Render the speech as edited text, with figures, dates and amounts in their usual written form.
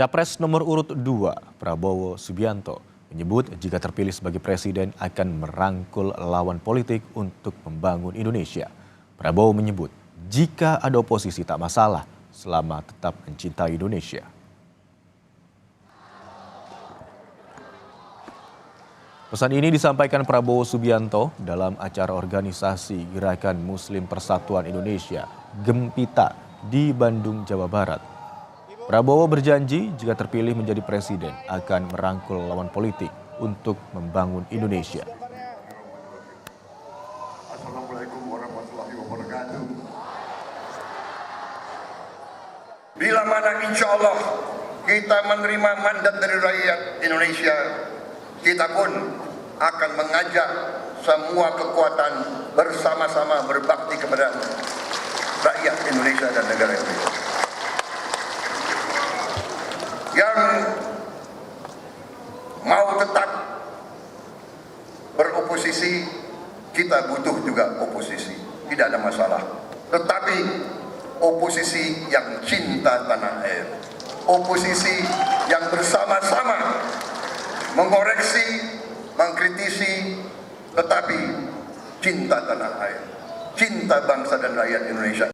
Capres nomor urut 2, Prabowo Subianto, menyebut jika terpilih sebagai presiden akan merangkul lawan politik untuk membangun Indonesia. Prabowo menyebut jika ada oposisi tak masalah selama tetap mencintai Indonesia. Pesan ini disampaikan Prabowo Subianto dalam acara organisasi Gerakan Muslim Persatuan Indonesia, Gempita, di Bandung, Jawa Barat. Prabowo berjanji jika terpilih menjadi presiden akan merangkul lawan politik untuk membangun Indonesia. Assalamualaikum warahmatullahi wabarakatuh. Bila mana insya Allah kita menerima mandat dari rakyat Indonesia, kita pun akan mengajak semua kekuatan bersama-sama berbakti kepada rakyat Indonesia dan negara Indonesia. Yang mau tetap beroposisi, kita butuh juga oposisi, tidak ada masalah. Tetapi oposisi yang cinta tanah air, oposisi yang bersama-sama mengoreksi, mengkritisi, tetapi cinta tanah air, cinta bangsa dan rakyat Indonesia